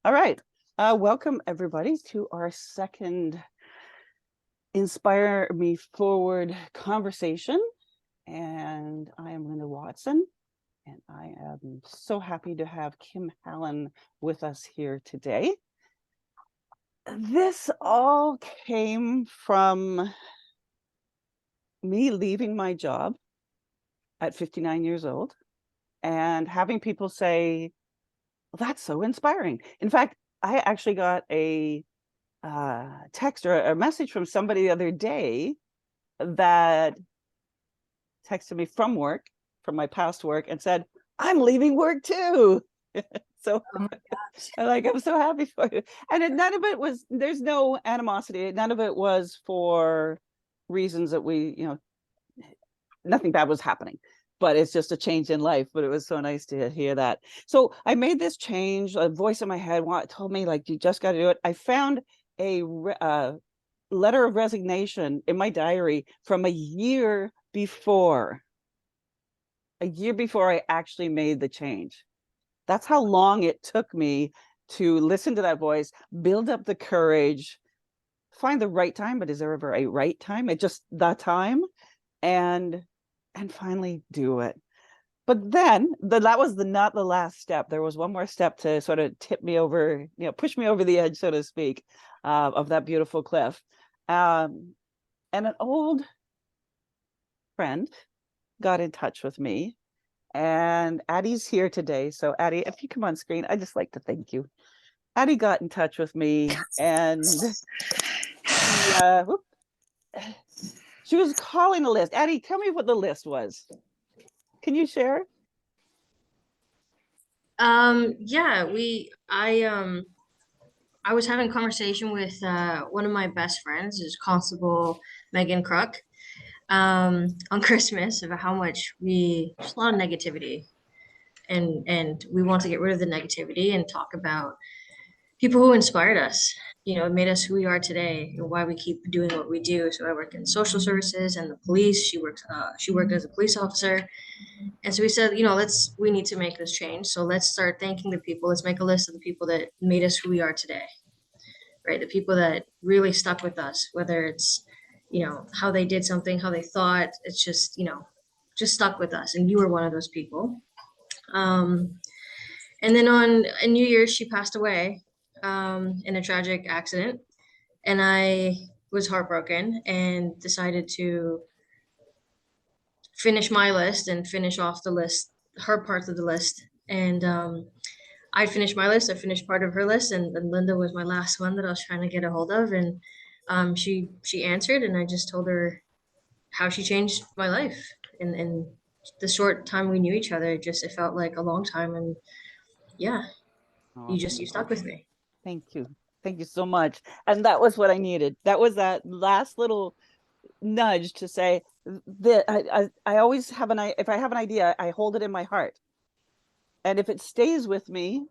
All right. Welcome everybody to our second Inspire Me Forward conversation. And I am Linda Watson, and I am so happy to have Kim Hallin with us here today. This all came from me leaving my job at 59 years old and having people say, well, that's so inspiring. In fact, I actually got a text or a message from somebody the other day that texted me from work, from my past work, and said, I'm leaving work too. So Oh my gosh. I'm so happy for you. And none of it was, there's no animosity. None of it was for reasons that nothing bad was happening, but it's just a change in life. But it was so nice to hear that. So I made this change. A voice in my head told me, like, you just got to do it. I found a letter of resignation in my diary from a year before I actually made the change. That's how long it took me to listen to that voice, build up the courage, find the right time. But is there ever a right time? It's just the time, and finally do it. But then that was not the last step. There was one more step to sort of tip me over, push me over the edge, so to speak, of that beautiful cliff. And an old friend got in touch with me, and Addie's here today. So Addie, if you come on screen, I'd just like to thank you. Addie got in touch with me, and she was calling a list. Addie, tell me what the list was. Can you share? Yeah, I was having a conversation with one of my best friends, is Constable Megan Kruk, on Christmas about how much there's a lot of negativity, and we want to get rid of the negativity and talk about people who inspired us, made us who we are today and why we keep doing what we do. So I work in social services and the police. She worked as a police officer. And so we said, we need to make this change. So let's start thanking the people. Let's make a list of the people that made us who we are today, right? The people that really stuck with us, whether it's, how they did something, how they thought, it's just stuck with us. And you were one of those people. And then on New Year's, she passed away in a tragic accident. And I was heartbroken and decided to finish my list and finish off the list, her parts of the list. And I finished my list. I finished part of her list, and Linda was my last one that I was trying to get a hold of. And she answered, and I just told her how she changed my life. And the short time we knew each other, it felt like a long time. And yeah, Oh, you stuck with me. thank you. Thank you so much. And that was what I needed. That was that last little nudge to say that I always have if I have an idea, I hold it in my heart. And if it stays with me,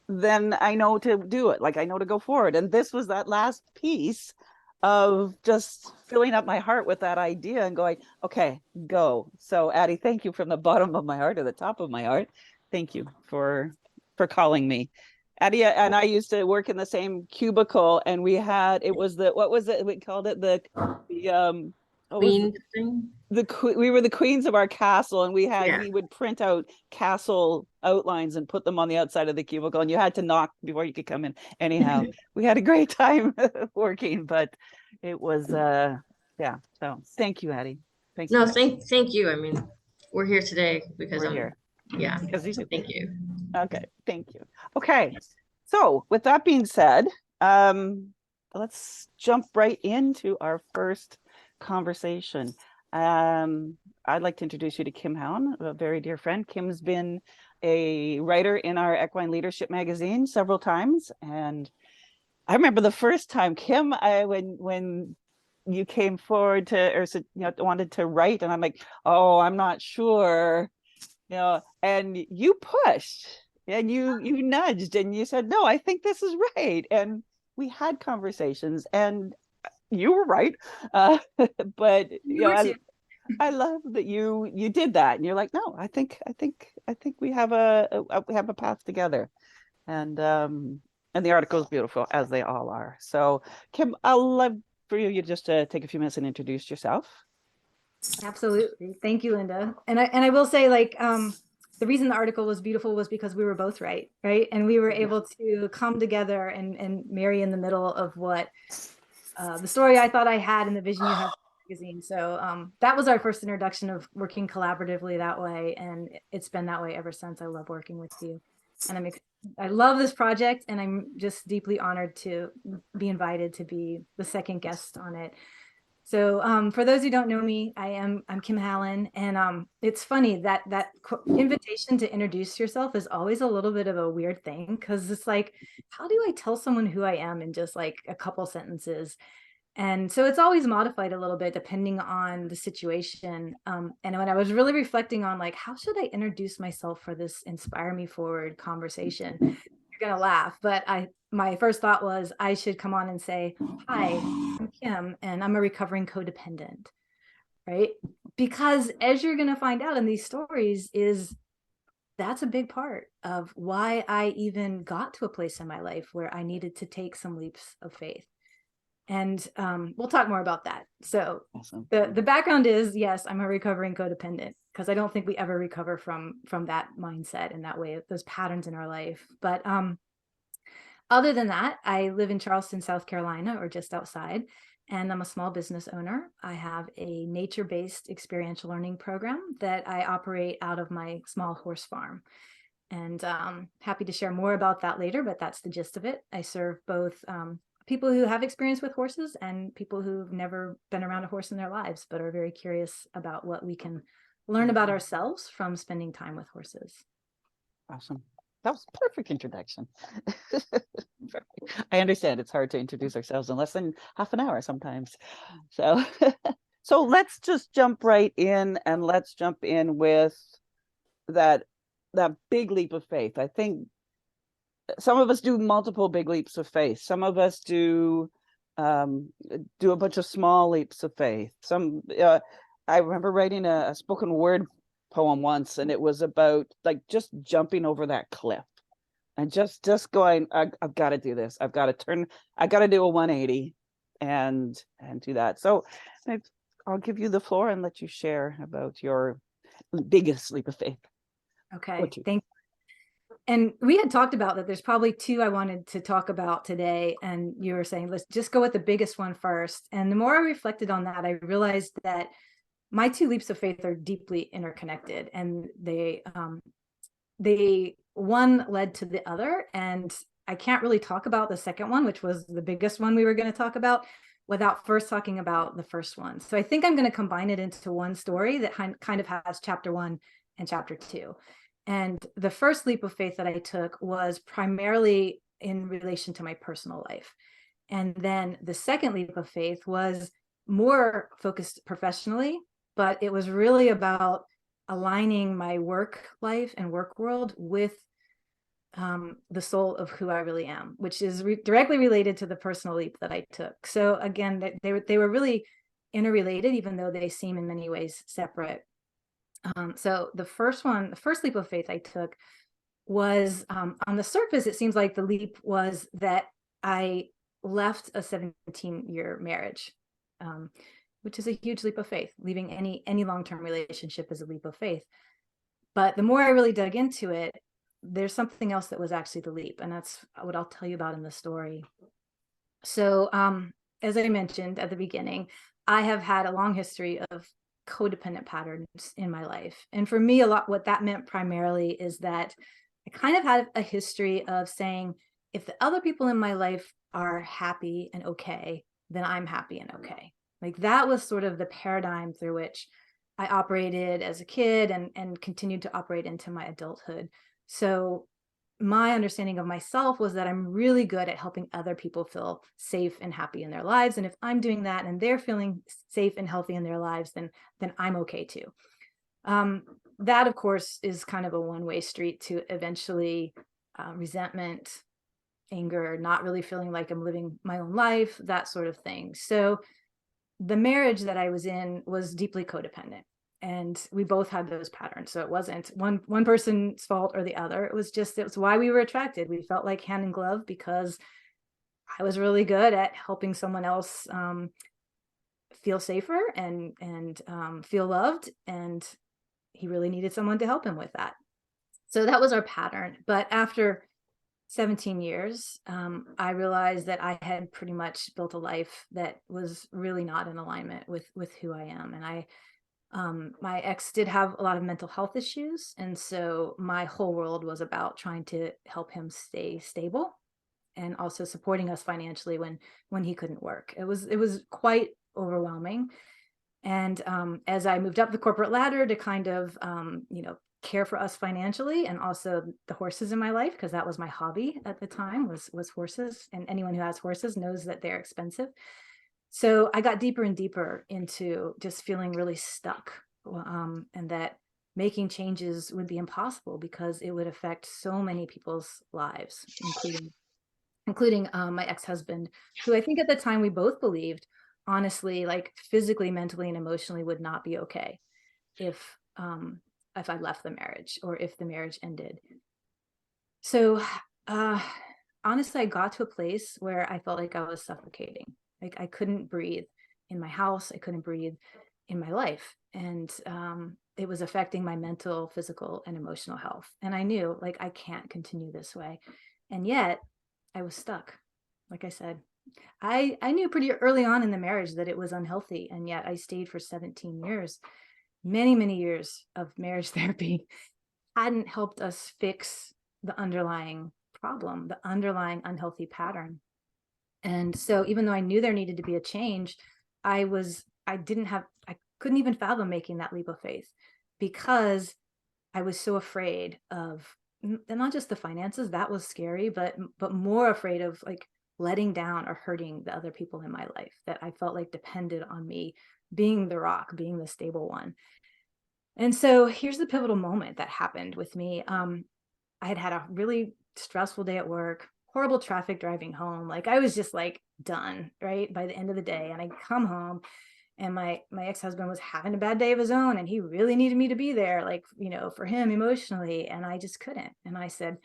then I know to do it. Like, I know to go forward. And this was that last piece of just filling up my heart with that idea and going, okay, go. So Addie, thank you from the bottom of my heart to the top of my heart. Thank you for calling me. Addie and I used to work in the same cubicle, and it was what was it? We called it the what was Queen thing. we were the queens of our castle, and Yeah. we would print out castle outlines and put them on the outside of the cubicle, and you had to knock before you could come in. Anyhow, we had a great time working, but it was yeah. So thank you, Addie. Thanks No, for thank you. I mean, we're here today because we're here yeah. because you So do. thank you. Okay, thank you. Okay, so with that being said, let's jump right into our first conversation. I'd like to introduce you to Kim Hallin, a very dear friend. Kim's been a writer in our Equine Leadership magazine several times, and I remember the first time, Kim, when you came forward wanted to write, and I'm like, oh, I'm not sure, and you pushed and you nudged and you said, no, I think this is right. And we had conversations, and you were right. But You were too. I love that you did that, and you're like, no, I think we have we have a path together. And the article is beautiful, as they all are. So Kim, I'll love for you just to take a few minutes and introduce yourself. Absolutely. Thank you, Linda. And I will say, like, the reason the article was beautiful was because we were both right? And we were able to come together and marry in the middle of what the story I thought I had and the vision you have for the magazine. So that was our first introduction of working collaboratively that way, and it's been that way ever since. I love working with you, and I love this project, and I'm just deeply honored to be invited to be the second guest on it. So for those who don't know me, I'm Kim Hallin, and it's funny that invitation to introduce yourself is always a little bit of a weird thing, because it's like, how do I tell someone who I am in just like a couple sentences? And so it's always modified a little bit depending on the situation. And when I was really reflecting on like, how should I introduce myself for this Inspire Me Forward conversation? You're gonna laugh, but my first thought was I should come on and say, hi, I'm Kim, and I'm a recovering codependent, right? Because as you're gonna find out in these stories that's a big part of why I even got to a place in my life where I needed to take some leaps of faith. And we'll talk more about that. So Awesome. the background is, yes, I'm a recovering codependent, because I don't think we ever recover from that mindset and that way, those patterns in our life. But other than that, I live in Charleston, South Carolina, or just outside, and I'm a small business owner. I have a nature-based experiential learning program that I operate out of my small horse farm. And happy to share more about that later, but that's the gist of it. I serve both people who have experience with horses and people who've never been around a horse in their lives, but are very curious about what we can learn about ourselves from spending time with horses. Awesome. That was a perfect introduction. I understand it's hard to introduce ourselves in less than half an hour sometimes. So, so let's just jump right in, and let's jump in with that big leap of faith. I think some of us do multiple big leaps of faith. Some of us do a bunch of small leaps of faith. I remember writing a spoken word poem once, and it was about like just jumping over that cliff and just going, I've got to do this. I've got to do a 180 and do that. So I'll give you the floor and let you share about your biggest leap of faith. Okay, thank you. And we had talked about that there's probably two I wanted to talk about today, and you were saying, let's just go with the biggest one first. And the more I reflected on that, I realized that my two leaps of faith are deeply interconnected, and they one led to the other. And I can't really talk about the second one, which was the biggest one we were going to talk about, without first talking about the first one. So I think I'm going to combine it into one story that kind of has chapter 1 and chapter 2. And the first leap of faith that I took was primarily in relation to my personal life. And then the second leap of faith was more focused professionally, but it was really about aligning my work life and work world with the soul of who I really am, which is directly related to the personal leap that I took. So again, they were really interrelated, even though they seem in many ways separate. So the first leap of faith I took was, on the surface, it seems like the leap was that I left a 17-year marriage, which is a huge leap of faith. Leaving any long-term relationship is a leap of faith. But the more I really dug into it, there's something else that was actually the leap, and that's what I'll tell you about in the story. So as I mentioned at the beginning, I have had a long history of codependent patterns in my life. And for me, what that meant primarily is that I kind of had a history of saying, if the other people in my life are happy and okay, then I'm happy and okay. Like that was sort of the paradigm through which I operated as a kid and continued to operate into my adulthood. So my understanding of myself was that I'm really good at helping other people feel safe and happy in their lives. And if I'm doing that and they're feeling safe and healthy in their lives, then I'm okay too. That, of course, is kind of a one-way street to eventually resentment, anger, not really feeling like I'm living my own life, that sort of thing. So the marriage that I was in was deeply codependent. And we both had those patterns. So it wasn't one person's fault or the other. It was why we were attracted. We felt like hand in glove because I was really good at helping someone else feel safer and feel loved. And he really needed someone to help him with that. So that was our pattern. But after 17 years, I realized that I had pretty much built a life that was really not in alignment with who I am. And my ex did have a lot of mental health issues. And so my whole world was about trying to help him stay stable and also supporting us financially when he couldn't work. It was quite overwhelming. And as I moved up the corporate ladder to kind of, care for us financially, and also the horses in my life, because that was my hobby at the time, was horses. And anyone who has horses knows that they're expensive. So I got deeper and deeper into just feeling really stuck, and that making changes would be impossible because it would affect so many people's lives, including my ex-husband, who I think at the time we both believed, honestly, like physically, mentally, and emotionally would not be okay if I left the marriage or if the marriage ended. So honestly, I got to a place where I felt like I was suffocating. Like I couldn't breathe in my house. I couldn't breathe in my life. And it was affecting my mental, physical, and emotional health. And I knew, like, I can't continue this way. And yet I was stuck. Like I said, I knew pretty early on in the marriage that it was unhealthy. And yet I stayed for 17 years. Many years of marriage therapy hadn't helped us fix the underlying problem, the underlying unhealthy pattern. And so even though I knew there needed to be a change, I couldn't even fathom making that leap of faith because I was so afraid of not just the finances, that was scary, but more afraid of like letting down or hurting the other people in my life that I felt like depended on me being the rock, being the stable one. And so here's the pivotal moment that happened with me. I had a really stressful day at work, horrible traffic driving home. Like I was just like done, right? By the end of the day. And I come home and my ex-husband was having a bad day of his own and he really needed me to be there, like, for him emotionally. And I just couldn't. And I said,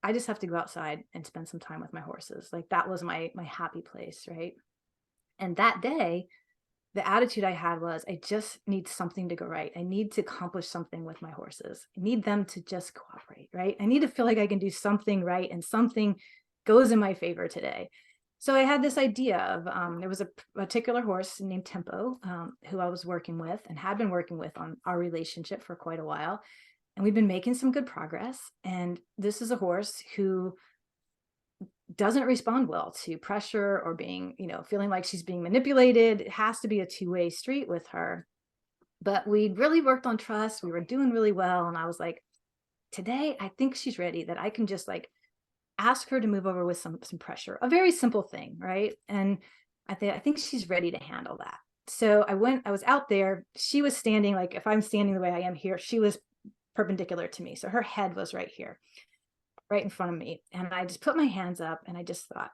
I just have to go outside and spend some time with my horses. Like that was my happy place, right? And that day, the attitude I had was, I just need something to go right. I need to accomplish something with my horses. I need them to just cooperate, right? I need to feel like I can do something right and something goes in my favor today. So I had this idea of, there was a particular horse named Tempo, who I was working with and had been working with on our relationship for quite a while. And we've been making some good progress. And this is a horse who doesn't respond well to pressure or being, feeling like she's being manipulated. It has to be a two-way street with her. But we really worked on trust. We were doing really well. And I was like, today, I think she's ready, that I can just like ask her to move over with some pressure, a very simple thing, right? And I think she's ready to handle that. So I was out there. She was standing, like if I'm standing the way I am here, she was perpendicular to me. So her head was right here, right in front of me. And I just put my hands up and I just thought,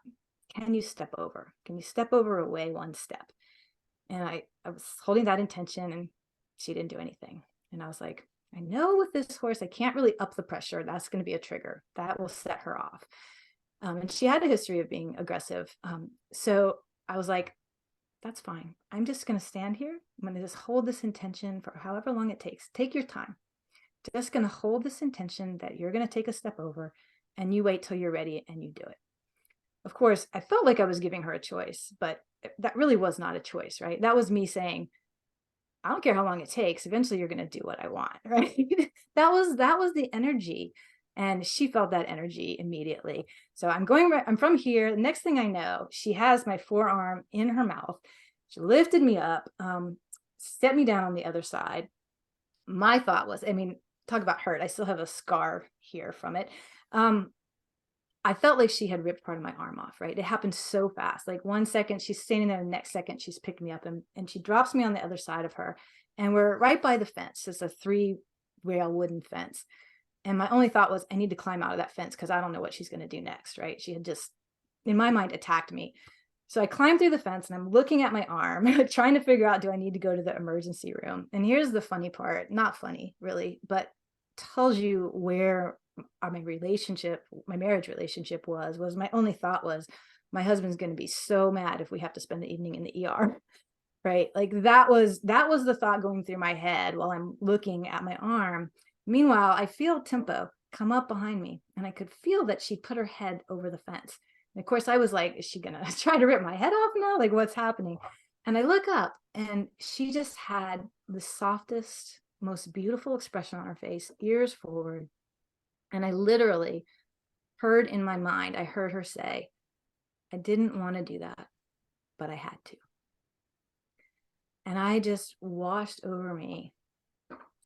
can you step over? Can you step over away one step? And I was holding that intention and she didn't do anything. And I was like, I know with this horse, I can't really up the pressure. That's going to be a trigger that will set her off. And she had a history of being aggressive. So I was like, that's fine. I'm just going to stand here. I'm going to just hold this intention for however long it takes. Take your time. Just going to hold this intention that you're going to take a step over and you wait till you're ready and you do it. Of course, I felt like I was giving her a choice, but that really was not a choice, right? That was me saying, I don't care how long it takes. Eventually you're going to do what I want, right? that was the energy. And she felt that energy immediately. So I'm from here. The next thing I know, she has my forearm in her mouth. She lifted me up, set me down on the other side. My thought was, talk about hurt. I still have a scar here from it. I felt like she had ripped part of my arm off, right? It happened so fast. Like 1 second, she's standing there, the next second, she's picked me up and she drops me on the other side of her. And we're right by the fence. It's a 3-rail wooden fence. And my only thought was, I need to climb out of that fence because I don't know what she's going to do next, right? She had just, in my mind, attacked me. So I climbed through the fence and I'm looking at my arm, trying to figure out, do I need to go to the emergency room? And here's the funny part, not funny really, but tells you where my relationship, my marriage relationship was my only thought was, my husband's going to be so mad if we have to spend the evening in the ER. Right? Like that was the thought going through my head while I'm looking at my arm. Meanwhile, I feel Tempo come up behind me and I could feel that she put her head over the fence. And of course I was like, is she gonna try to rip my head off now? Like what's happening? And I look up and she just had the softest, most beautiful expression on her face, ears forward. And I literally heard in my mind, I heard her say, I didn't want to do that, but I had to. And I just washed over me,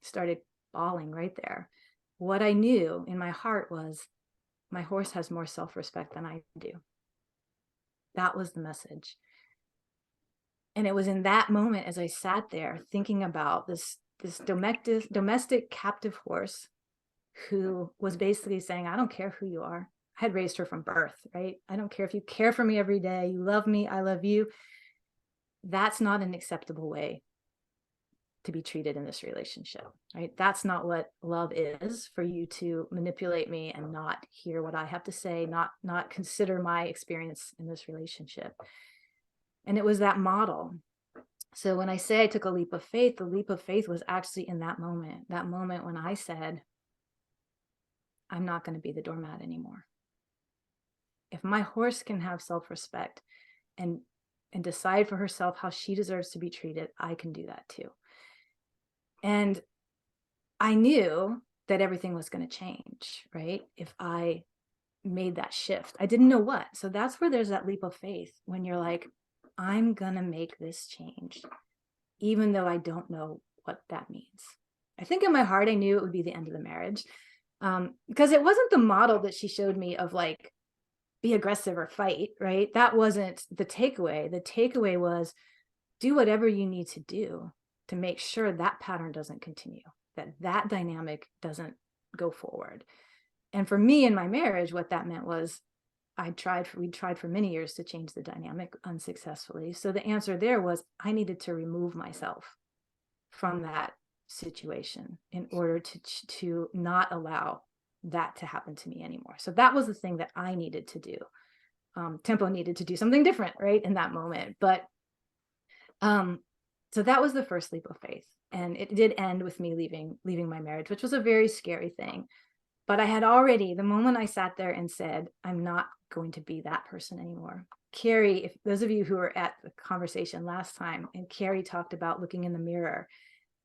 started bawling right there. What I knew in my heart was, my horse has more self-respect than I do. That was the message. And it was in that moment, as I sat there thinking about this domestic captive horse who was basically saying, I don't care who you are. I had raised her from birth, right? I don't care if you care for me every day, you love me, I love you. That's not an acceptable way to be treated in this relationship, right? That's not what love is, for you to manipulate me and not hear what I have to say, not consider my experience in this relationship. And it was that model. So when I say I took a leap of faith, the leap of faith was actually in that moment when I said, I'm not going to be the doormat anymore. If my horse can have self-respect and decide for herself how she deserves to be treated, I can do that too. And I knew that everything was going to change, right? If I made that shift. I didn't know what. So that's where there's that leap of faith, when you're like, I'm going to make this change, even though I don't know what that means. I think in my heart, I knew it would be the end of the marriage, because it wasn't the model that she showed me of like, be aggressive or fight, right? That wasn't the takeaway. The takeaway was, do whatever you need to do to make sure that pattern doesn't continue, that dynamic doesn't go forward. And for me in my marriage, what that meant was, we tried for many years to change the dynamic unsuccessfully. So the answer there was, I needed to remove myself from that situation in order to not allow that to happen to me anymore. So that was the thing that I needed to do. Tempo needed to do something different, right, in that moment. But so that was the first leap of faith. And it did end with me leaving my marriage, which was a very scary thing. But I had already, the moment I sat there and said, I'm not going to be that person anymore. Carrie, if those of you who were at the conversation last time, and Carrie talked about looking in the mirror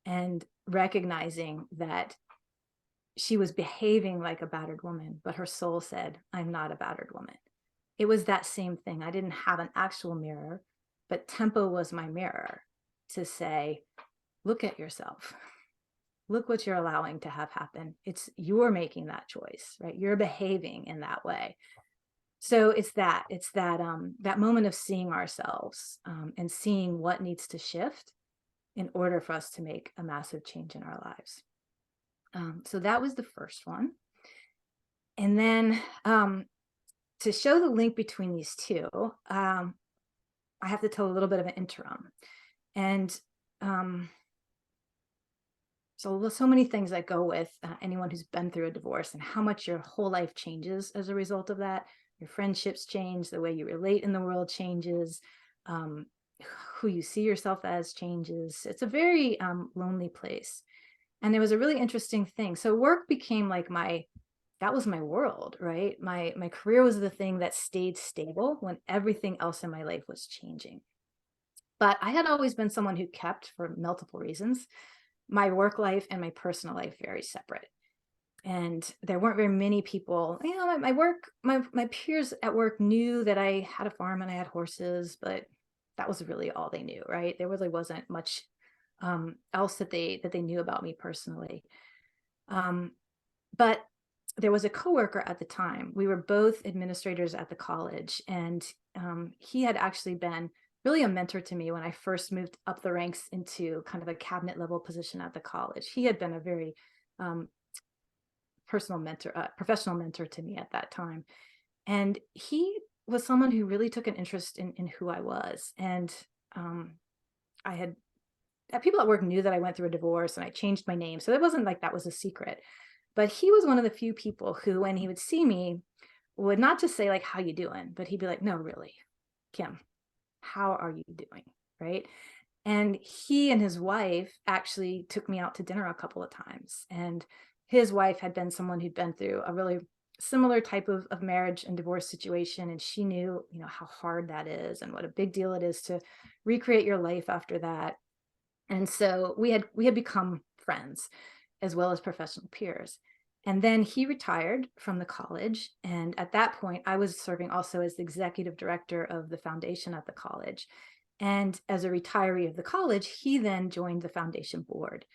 and recognizing that she was behaving like a battered woman, but her soul said, I'm not a battered woman. It was that same thing. I didn't have an actual mirror, but Tempo was my mirror to say, look at yourself. Look what you're allowing to have happen. You're making that choice, right? You're behaving in that way. So it's that moment of seeing ourselves and seeing what needs to shift in order for us to make a massive change in our lives. So that was the first one. And then to show the link between these two, I have to tell a little bit of an interim. And so many things that go with anyone who's been through a divorce, and how much your whole life changes as a result of that. Your friendships change, the way you relate in the world changes, who you see yourself as changes. It's a very lonely place. And there was a really interesting thing. So work became like that was my world, right? My career was the thing that stayed stable when everything else in my life was changing. But I had always been someone who kept, for multiple reasons, my work life and my personal life very separate. And there weren't very many people, my peers at work knew that I had a farm and I had horses, but that was really all they knew, right? There really wasn't much else that they knew about me personally. But there was a coworker at the time. We were both administrators at the college, and he had actually been really a mentor to me when I first moved up the ranks into kind of a cabinet level position at the college. He had been a very professional mentor to me at that time. And he was someone who really took an interest in who I was. And I had people at work knew that I went through a divorce and I changed my name. So it wasn't like that was a secret. But he was one of the few people who, when he would see me, would not just say like, how you doing? But he'd be like, no, really, Kim, how are you doing? Right. And he and his wife actually took me out to dinner a couple of times. And his wife had been someone who'd been through a really similar type of marriage and divorce situation. And she knew, how hard that is and what a big deal it is to recreate your life after that. And so we had become friends as well as professional peers. And then he retired from the college. And at that point, I was serving also as the executive director of the foundation at the college. And as a retiree of the college, he then joined the foundation board.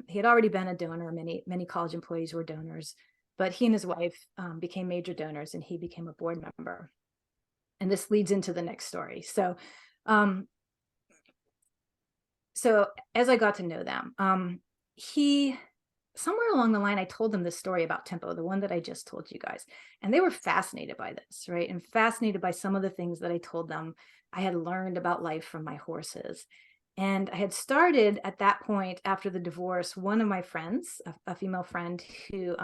He had already been a donor. Many college employees were donors, but he and his wife became major donors, and he became a board member. And this leads into the next story. So as I got to know them, somewhere along the line, I told them this story about tempo, the one that I just told you guys. And they were fascinated by this, right? And fascinated by some of the things that I told them I had learned about life from my horses. And I had started at that point, after the divorce, one of my friends, a female friend who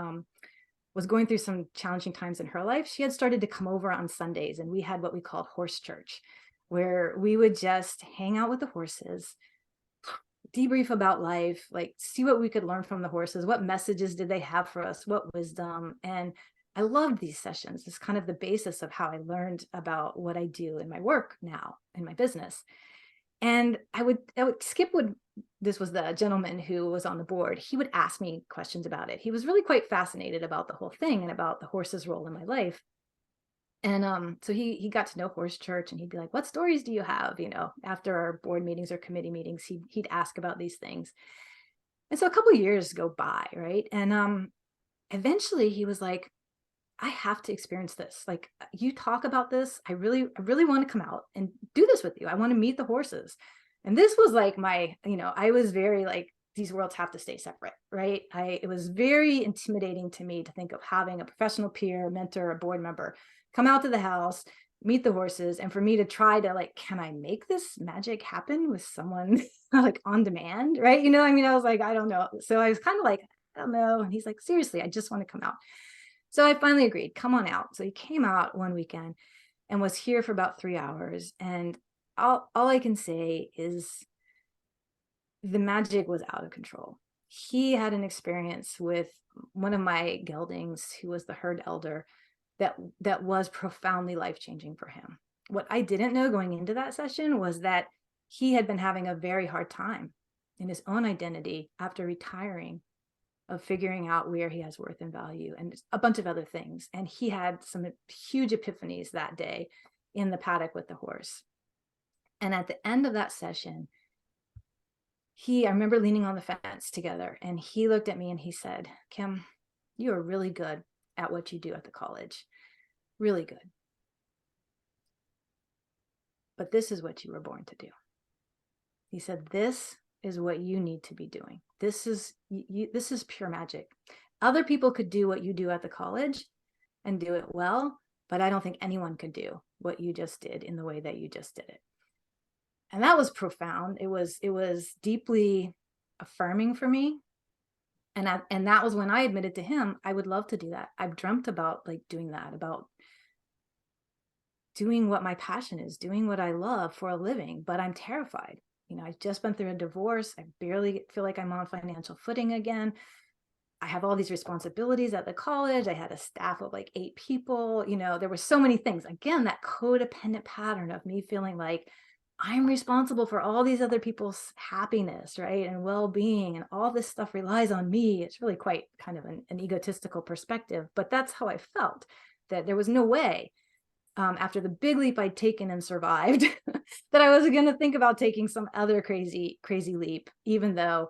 was going through some challenging times in her life, she had started to come over on Sundays, and we had what we called horse church, where we would just hang out with the horses, debrief about life, like see what we could learn from the horses. What messages did they have for us? What wisdom? And I loved these sessions. It's kind of the basis of how I learned about what I do in my work now in my business. And Skip would, this was the gentleman who was on the board. He would ask me questions about it. He was really quite fascinated about the whole thing and about the horse's role in my life. And so he got to know horse church, and he'd be like, what stories do you have? After our board meetings or committee meetings, he'd ask about these things. And so a couple of years go by, right? And eventually he was like, I have to experience this. Like, you talk about this. I really want to come out and do this with you. I want to meet the horses. And this was like I was very like, these worlds have to stay separate, right? It was very intimidating to me to think of having a professional peer, mentor, a board member come out to the house, meet the horses, and for me to try to like, can I make this magic happen with someone like on demand, right? I was like, I don't know. So I was kind of like, I don't know. And he's like, seriously, I just want to come out. So I finally agreed, come on out. So he came out one weekend and was here for about 3 hours. And all I can say is the magic was out of control. He had an experience with one of my geldings who was the herd elder that was profoundly life-changing for him. What I didn't know going into that session was that he had been having a very hard time in his own identity after retiring, of figuring out where he has worth and value and a bunch of other things. And he had some huge epiphanies that day in the paddock with the horse. And at the end of that session, I remember leaning on the fence together, and he looked at me and he said, Kim, you are really good at what you do at the college. Really good. But this is what you were born to do. He said, this is what you need to be doing. This is pure magic. Other people could do what you do at the college and do it well, but I don't think anyone could do what you just did in the way that you just did it. And that was profound. It was deeply affirming for me. And that was when I admitted to him, I would love to do that. I've dreamt about like doing that, about doing what my passion is, doing what I love for a living, but I'm terrified. I've just been through a divorce. I barely feel like I'm on financial footing again. I have all these responsibilities at the college. I had a staff of like 8 people. There were so many things. Again, that codependent pattern of me feeling like I'm responsible for all these other people's happiness, right? And well-being, and all this stuff relies on me. It's really quite kind of an egotistical perspective, but that's how I felt, that there was no way after the big leap I'd taken and survived that I was going to think about taking some other crazy leap, even though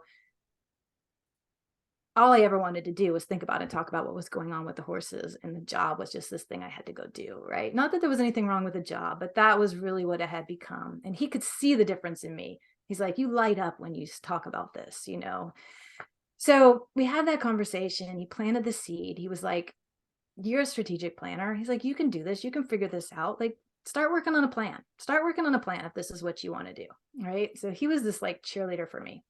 all I ever wanted to do was think about and talk about what was going on with the horses, and the job was just this thing I had to go do, right? Not that there was anything wrong with the job, but that was really what it had become. And he could see the difference in me. He's like, you light up when you talk about this, So we had that conversation. He planted the seed. He was like, you're a strategic planner. He's like, you can do this. You can figure this out. Like, start working on a plan. Start working on a plan if this is what you want to do. Right. So he was this like cheerleader for me.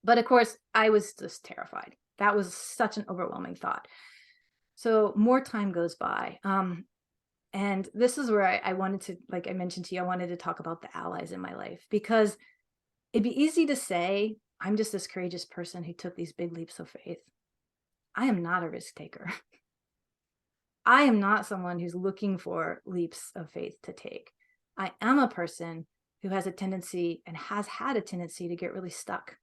But of course, I was just terrified. That was such an overwhelming thought. So more time goes by. And this is where I wanted to, like I mentioned to you, I wanted to talk about the allies in my life, because it'd be easy to say, I'm just this courageous person who took these big leaps of faith. I am not a risk taker. I am not someone who's looking for leaps of faith to take. I am a person who has a tendency and has had a tendency to get really stuck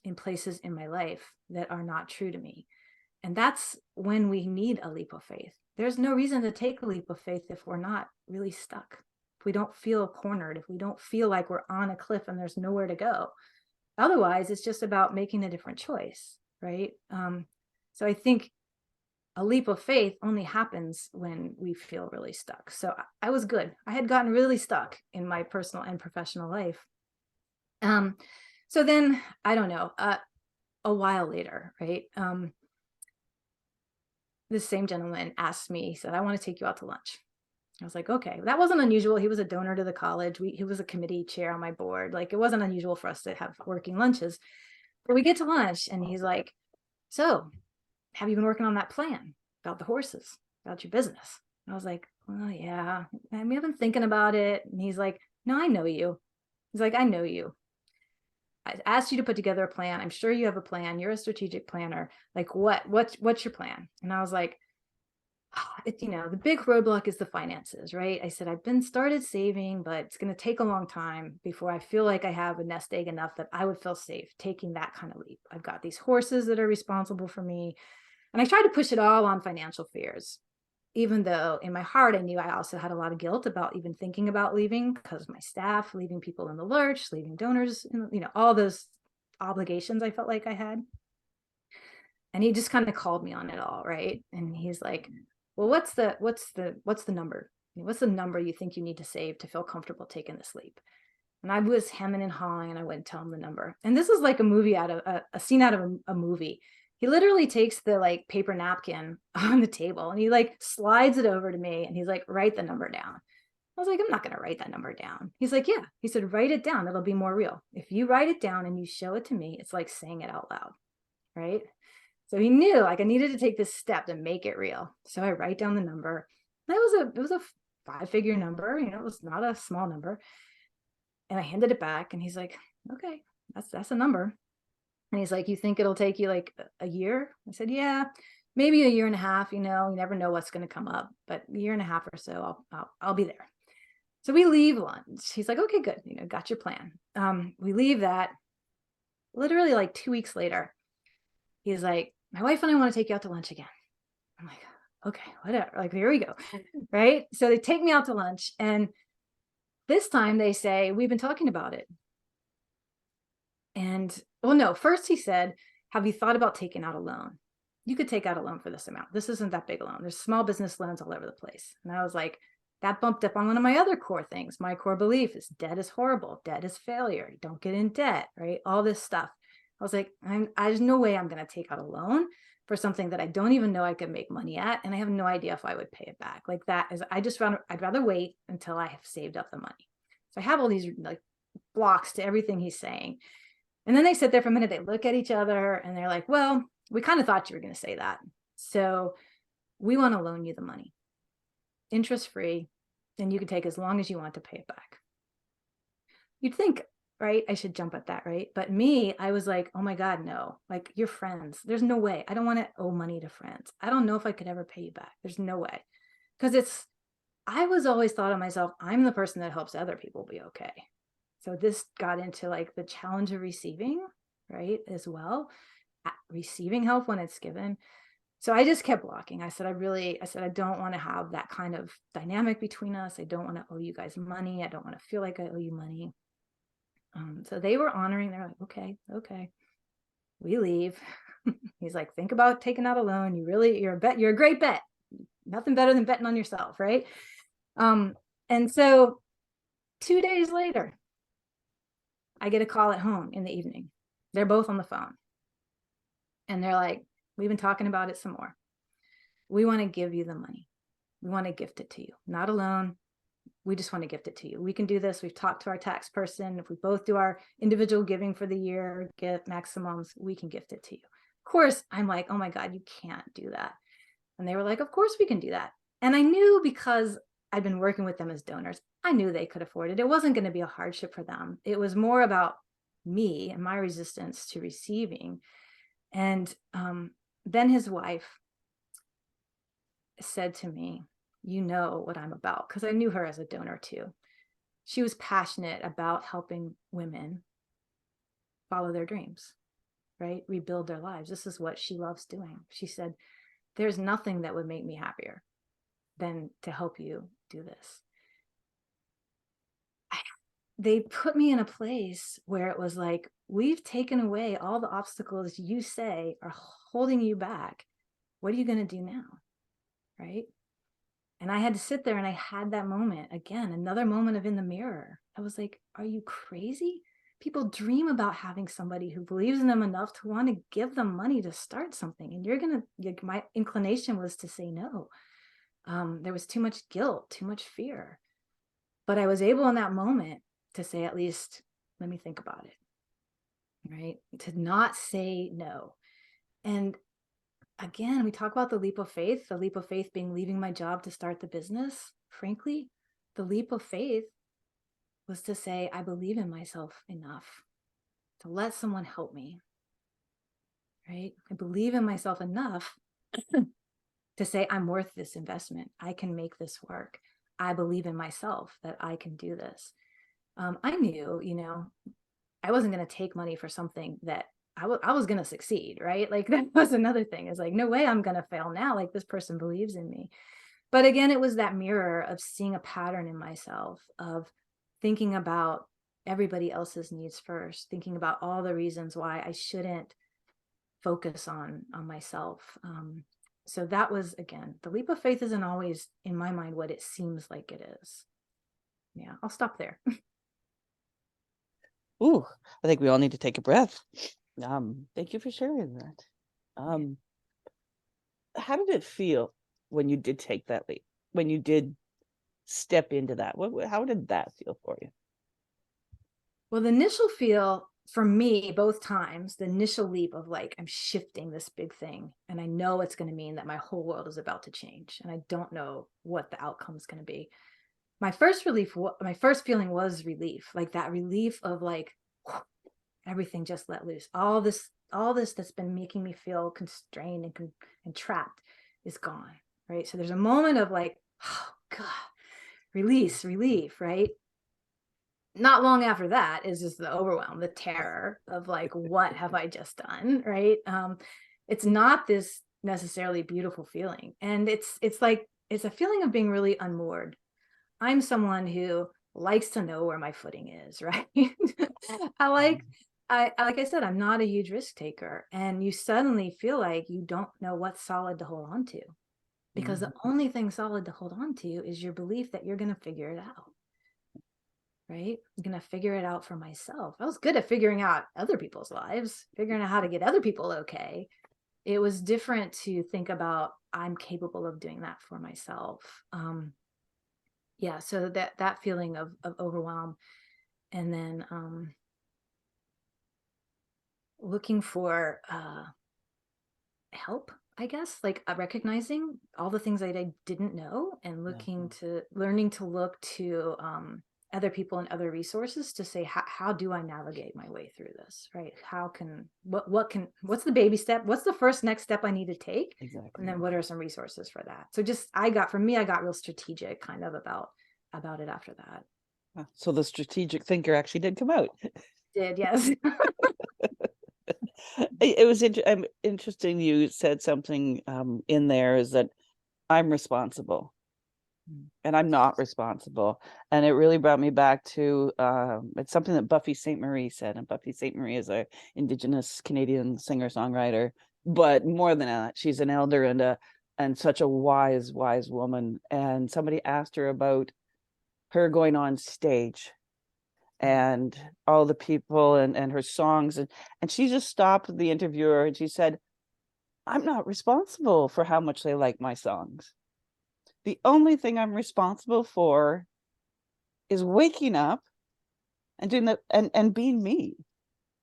in places in my life that are not true to me. And that's when we need a leap of faith. There's no reason to take a leap of faith if we're not really stuck, if we don't feel cornered, if we don't feel like we're on a cliff and there's nowhere to go. Otherwise, it's just about making a different choice, right? So I think a leap of faith only happens when we feel really stuck. So I was good. I had gotten really stuck in my personal and professional life. So then, I don't know, a while later, right? This same gentleman asked me, he said, I want to take you out to lunch. I was like, okay, that wasn't unusual. He was a donor to the college. He was a committee chair on my board. Like, it wasn't unusual for us to have working lunches. But we get to lunch and he's like, so have you been working on that plan about the horses, about your business? I was like, well, yeah, I mean, I've been thinking about it. And he's like, no, I know you. He's like, I know you. I asked you to put together a plan. I'm sure you have a plan. You're a strategic planner. Like, what's your plan? And I was like, the big roadblock is the finances, right? I said, I've been started saving, but it's going to take a long time before I feel like I have a nest egg enough that I would feel safe taking that kind of leap. I've got these horses that are responsible for me. And I tried to push it all on financial fears, even though in my heart, I knew I also had a lot of guilt about even thinking about leaving, because my staff, leaving people in the lurch, leaving donors, all those obligations I felt like I had. And he just kind of called me on it all, right? And he's like, well, what's the number? What's the number you think you need to save to feel comfortable taking this leap? And I was hemming and hawing, and I wouldn't tell him the number. And this is like a movie out of a scene out of a movie. He literally takes the like paper napkin on the table and he like slides it over to me and he's like, write the number down. I was like, I'm not going to write that number down. He's like, yeah. He said, write it down. It'll be more real. If you write it down and you show it to me, it's like saying it out loud, right? So he knew like I needed to take this step to make it real. So I write down the number. It was a 5-figure number. It was not a small number. And I handed it back and he's like, okay, that's a number. And he's like, you think it'll take you like a year? I said, yeah, maybe a year and a half. You never know what's going to come up, but a year and a half or so, I'll be there. So we leave lunch. He's like, okay, good. Got your plan. We leave that. Literally like 2 weeks later, he's like, my wife and I want to take you out to lunch again. I'm like, okay, whatever. Like, here we go. Right. So they take me out to lunch. And this time they say, we've been talking about it. And well, no, first he said, have you thought about taking out a loan? You could take out a loan for this amount. This isn't that big a loan. There's small business loans all over the place. And I was like, that bumped up on one of my other core things. My core belief is debt is horrible. Debt is failure. Don't get in debt, right? All this stuff. I was like, there's no way I'm going to take out a loan for something that I don't even know I could make money at. And I have no idea if I would pay it back. Like that is, I'd rather wait until I have saved up the money. So I have all these like blocks to everything he's saying. And then they sit there for a minute, they look at each other and they're like, well, we kind of thought you were going to say that. So we want to loan you the money, interest free, and you can take as long as you want to pay it back. You'd think, right, I should jump at that, right? But me, I was like, oh my God, no, like you're friends. There's no way. I don't want to owe money to friends. I don't know if I could ever pay you back. There's no way. Because I was always thought of myself, I'm the person that helps other people be okay. So this got into like the challenge of receiving, right, as well, receiving help when it's given. So I just kept blocking. I said, I don't want to have that kind of dynamic between us. I don't want to owe you guys money. I don't want to feel like I owe you money. So they were honoring. They're like, okay. We leave. He's like, think about taking out a loan. You're a great bet. Nothing better than betting on yourself, right? And so 2 days later, I get a call at home in the evening. They're both on the phone. And they're like, we've been talking about it some more. we want to give you the money. We want to gift it to you, not alone. We just want to gift it to you. We can do this. We've talked to our tax person. If we both do our individual giving for the year, get maximums, we can gift it to you. Of course, I'm like, oh my God, you can't do that. And they were like, of course we can do that. And I knew, because I'd been working with them as donors, I knew they could afford it. It wasn't going to be a hardship for them. It was more about me and my resistance to receiving. And then his wife said to me, you know what I'm about, because I knew her as a donor too. She was passionate about helping women follow their dreams, right? Rebuild their lives. This is what she loves doing. She said, there's nothing that would make me happier than to help you do this. They put me in a place where it was like, we've taken away all the obstacles you say are holding you back. What are you going to do now? Right? And I had to sit there, and I had that moment again, another moment of in the mirror. I was like, are you crazy? People dream about having somebody who believes in them enough to want to give them money to start something. And my inclination was to say no. There was too much guilt, too much fear. But I was able in that moment to say, at least, let me think about it, right? To not say no. And again, we talk about the leap of faith being leaving my job to start the business. Frankly, the leap of faith was to say, I believe in myself enough to let someone help me, right? I believe in myself enough to say, I'm worth this investment. I can make this work. I believe in myself that I can do this. I knew, I wasn't going to take money for something that I was going to succeed, right? Like, that was another thing. It's like, no way I'm going to fail now. Like, this person believes in me. But again, it was that mirror of seeing a pattern in myself, of thinking about everybody else's needs first, thinking about all the reasons why I shouldn't focus on myself. So that was, again, the leap of faith isn't always, in my mind, what it seems like it is. Yeah, I'll stop there. Ooh, I think we all need to take a breath. Thank you for sharing that. How did it feel when you did take that leap? When you did step into that? How did that feel for you? Well, the initial feel for me, both times, the initial leap of like, I'm shifting this big thing, and I know it's going to mean that my whole world is about to change, and I don't know what the outcome is going to be. My first feeling was relief, like that relief of like, everything just let loose. All this that's been making me feel constrained and trapped is gone, right? So there's a moment of like, oh God, release, relief, right? Not long after that is just the overwhelm, the terror of like, what have I just done, right? It's not this necessarily beautiful feeling. And it's a feeling of being really unmoored. I'm someone who likes to know where my footing is, right? Like I said, I'm not a huge risk taker, and you suddenly feel like you don't know what's solid to hold on to, because the only thing solid to hold on to is your belief that you're going to figure it out, right? I'm going to figure it out for myself. I was good at figuring out other people's lives, figuring out how to get other people okay. It was different to think about, I'm capable of doing that for myself. Yeah, so that feeling of overwhelm, and then looking for help, I guess, like recognizing all the things that I didn't know, and learning to look to other people and other resources to say, how do I navigate my way through this, right? What's the baby step? What's the first next step I need to take? Exactly. And then what are some resources for that? So I got real strategic kind of about it after that. So the strategic thinker actually did come out. Did, yes. It was interesting. You said something in there, is that I'm responsible and I'm not responsible. And it really brought me back to it's something that Buffy Sainte-Marie said. And Buffy Sainte-Marie is a Indigenous Canadian singer-songwriter. But more than that, she's an elder and such a wise woman. And somebody asked her about her going on stage and all the people and her songs, and she just stopped the interviewer and she said, I'm not responsible for how much they like my songs. The only thing I'm responsible for is waking up and doing that and being me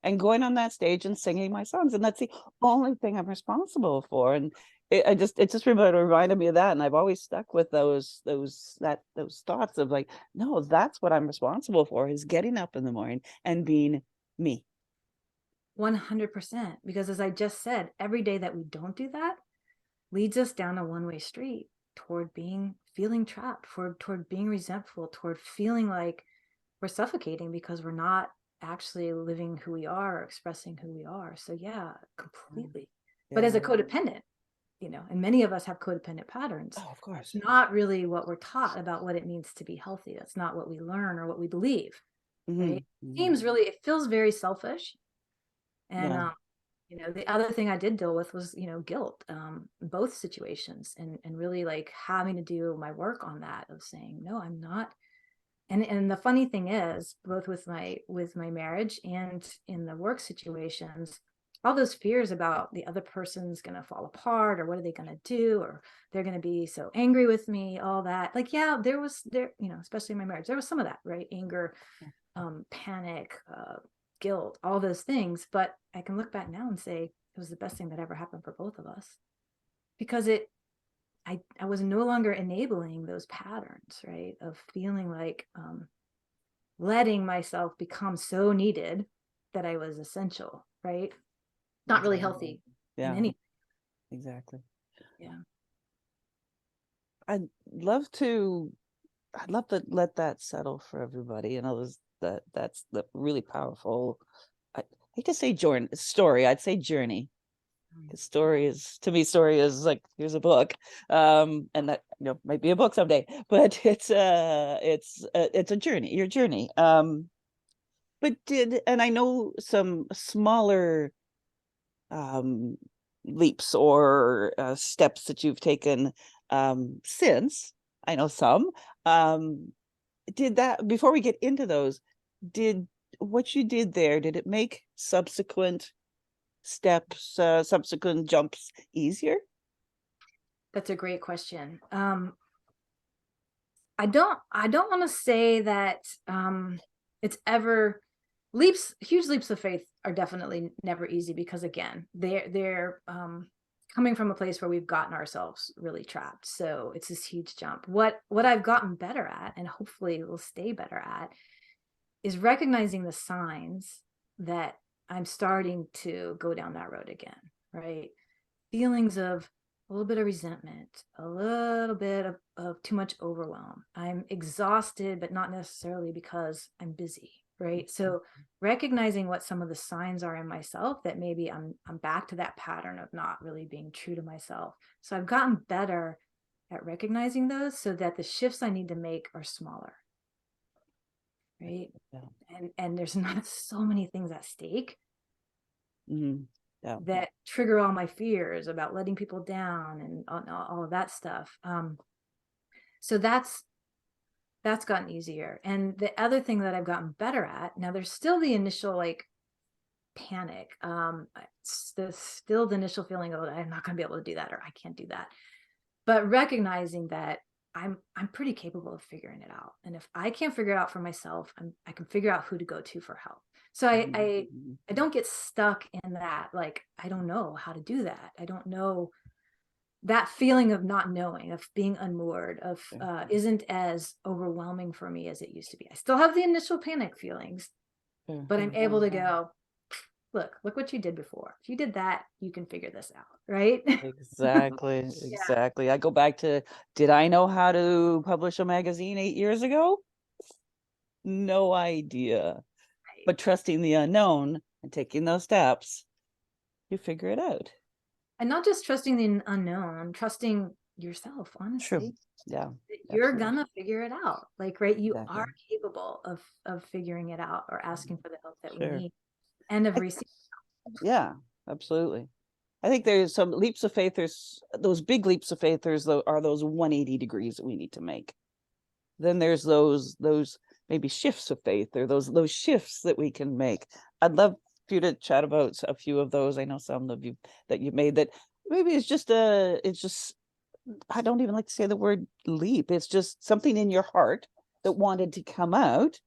and going on that stage and singing my songs. And that's the only thing I'm responsible for. And it just reminded me of that. And I've always stuck with those thoughts of like, no, that's what I'm responsible for, is getting up in the morning and being me. 100%. Because as I just said, every day that we don't do that leads us down a one-way street toward feeling trapped, toward being resentful, toward feeling like we're suffocating because we're not actually living who we are or expressing who we are. So yeah, completely. But as a codependent, and many of us have codependent patterns. Oh, of course. It's not really what we're taught about what it means to be healthy. That's not what we learn or what we believe. Right? It feels very selfish. And the other thing I did deal with was, guilt, both situations, and really like having to do my work on that, of saying, no, I'm not. And the funny thing is, both with my marriage and in the work situations, all those fears about the other person's going to fall apart, or what are they going to do, or they're going to be so angry with me, all that. Like, yeah, there, especially in my marriage, there was some of that, right? Anger, panic, guilt, all those things. But I can look back now and say it was the best thing that ever happened for both of us, because I was no longer enabling those patterns, right? Of feeling like letting myself become so needed that I was essential, right? Not really healthy. Yeah. In any. Exactly. Yeah. I'd love to let that settle for everybody. And that's the really powerful. I hate to say story. I'd say journey. Because story is like, here's a book, and that might be a book someday, but it's a journey, your journey. But and I know some smaller leaps or steps that you've taken since. I know some. Did that, before we get into those, did what you did there, did it make subsequent steps, subsequent jumps easier? That's a great question. I don't want to say that it's ever huge leaps of faith are definitely never easy, because again, they're coming from a place where we've gotten ourselves really trapped. So it's this huge jump. What I've gotten better at, and hopefully will stay better at, is recognizing the signs that I'm starting to go down that road again, right? Feelings of a little bit of resentment, a little bit of too much overwhelm. I'm exhausted, but not necessarily because I'm busy, right? So recognizing what some of the signs are in myself, that maybe I'm back to that pattern of not really being true to myself. So I've gotten better at recognizing those, so that the shifts I need to make are smaller, right? Yeah. And there's not so many things at stake. That trigger all my fears about letting people down and all of that stuff. So that's gotten easier. And the other thing that I've gotten better at, now there's still the initial like panic. There's still the initial feeling of, I'm not going to be able to do that, or I can't do that. But recognizing that I'm pretty capable of figuring it out. And if I can't figure it out for myself, I can figure out who to go to for help. So I don't get stuck in that, like, I don't know how to do that. I don't know, that feeling of not knowing, of being unmoored, of isn't as overwhelming for me as it used to be. I still have the initial panic feelings, but I'm able to go, look what you did before. If you did that, you can figure this out, right? Exactly. Exactly. I go back to, did I know how to publish a magazine 8 years ago? No idea. But trusting the unknown and taking those steps, you figure it out. And not just trusting the unknown, trusting yourself, honestly. True. Yeah. You're gonna figure it out. Like, right, you are capable of figuring it out, or asking for the help that we need, and of receiving. Yeah, absolutely. I think there's some leaps of faith. There's those big leaps of faith. There's those 180 degrees that we need to make. Then there's those maybe shifts of faith, or those shifts that we can make. I'd love for you to chat about a few of those. I know some of you that you've made that maybe it's just, I don't even like to say the word leap. It's just something in your heart that wanted to come out.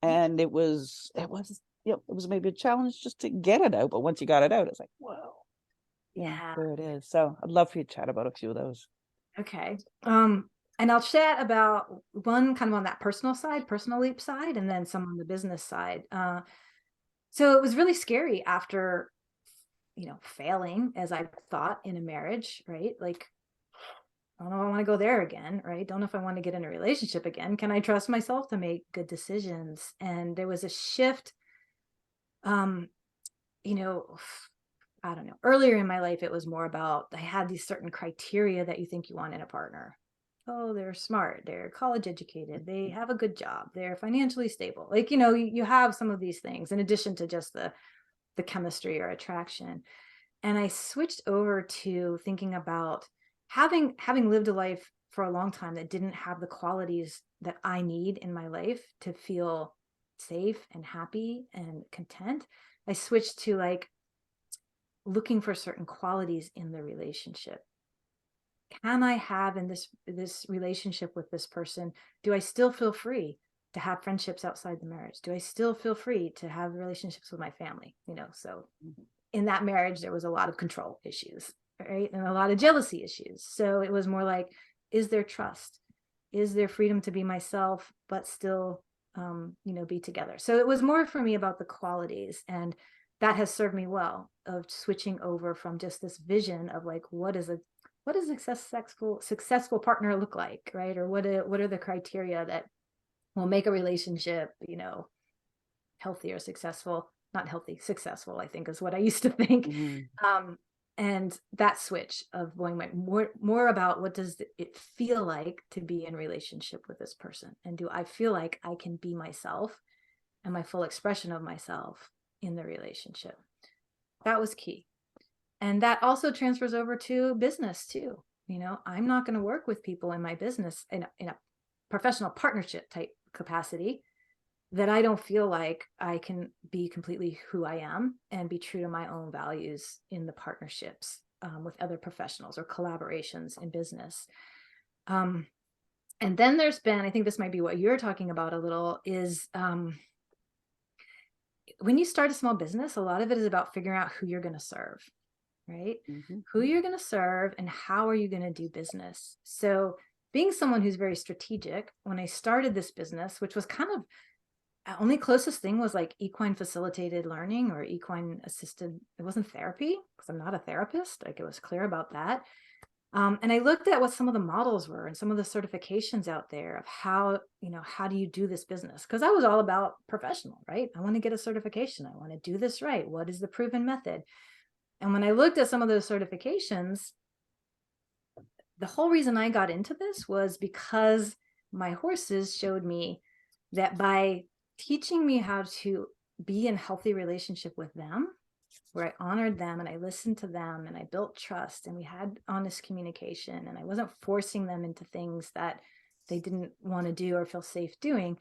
And it was, it was maybe a challenge just to get it out. But once you got it out, it's like, whoa, Yeah. there it is. So I'd love for you to chat about a few of those. Okay. And I'll chat about one kind of on that personal side, personal leap side, and then some on the business side. So it was really scary after, failing as I thought in a marriage, right? Like, I don't know if I want to go there again, right? Don't know if I want to get in a relationship again. Can I trust myself to make good decisions? And there was a shift, um, you know, I don't know. Earlier in my life, it was more about I had these certain criteria that you think you want in a partner. Oh, they're smart, they're college educated, they have a good job, they're financially stable. Like, you have some of these things in addition to just the chemistry or attraction. And I switched over to thinking about having lived a life for a long time that didn't have the qualities that I need in my life to feel safe and happy and content. I switched to like looking for certain qualities in the relationship. Can I have in this relationship with this person, do I still feel free to have friendships outside the marriage? Do I still feel free to have relationships with my family? So in that marriage, there was a lot of control issues, right? And a lot of jealousy issues. So it was more like, is there trust? Is there freedom to be myself, but still, be together? So it was more for me about the qualities, and that has served me well of switching over from just this vision of like, what does a successful partner look like, right? Or what are the criteria that will make a relationship, healthy or successful? Not healthy, successful, I think is what I used to think. And that switch of going more about what does it feel like to be in relationship with this person, and do I feel like I can be myself and my full expression of myself in the relationship? That was key. And that also transfers over to business too. I'm not going to work with people in my business in a professional partnership type capacity that I don't feel like I can be completely who I am and be true to my own values in the partnerships with other professionals or collaborations in business. And then there's been, I think this might be what you're talking about a little, is when you start a small business, a lot of it is about figuring out who you're going to serve, right? Who you're going to serve and how are you going to do business. So being someone who's very strategic, when I started this business, which was kind of only closest thing was like equine facilitated learning or equine assisted. It wasn't therapy because I'm not a therapist. Like, it was clear about that. And I looked at what some of the models were and some of the certifications out there of how do you do this business? Because I was all about professional, right? I want to get a certification. I want to do this right. What is the proven method? And when I looked at some of those certifications, the whole reason I got into this was because my horses showed me that by teaching me how to be in healthy relationship with them, where I honored them and I listened to them and I built trust and we had honest communication and I wasn't forcing them into things that they didn't want to do or feel safe doing,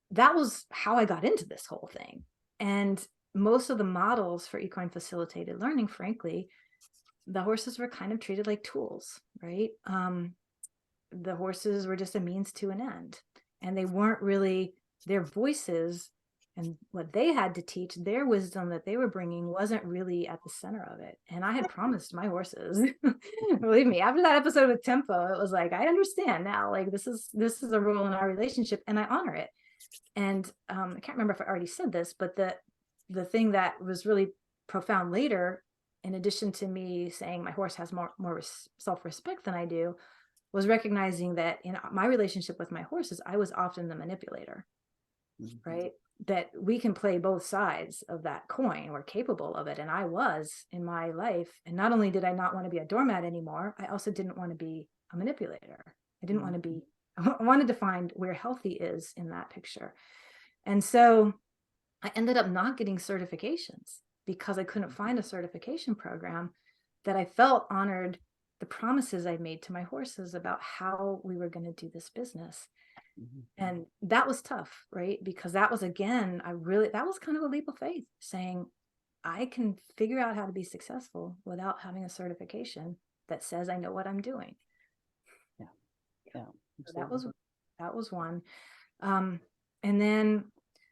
that was how I got into this whole thing. And most of the models for equine facilitated learning, frankly, the horses were kind of treated like tools, right? The horses were just a means to an end, and they weren't really their voices, and what they had to teach, their wisdom that they were bringing wasn't really at the center of it. And I had promised my horses, believe me, after that episode with Tempo, it was like, I understand now, like this is a role in our relationship and I honor it. And I can't remember if I already said this, but the thing that was really profound later, in addition to me saying my horse has more self-respect than I do, was recognizing that in my relationship with my horses, I was often the manipulator, right? That we can play both sides of that coin. We're capable of it. And I was in my life. And not only did I not want to be a doormat anymore, I also didn't want to be a manipulator. I didn't want to be, I wanted to find where healthy is in that picture. And so I ended up not getting certifications because I couldn't find a certification program that I felt honored the promises I made to my horses about how we were going to do this business. And that was tough, right? Because that was, again, that was kind of a leap of faith, saying, I can figure out how to be successful without having a certification that says I know what I'm doing. Yeah. So that was one. And then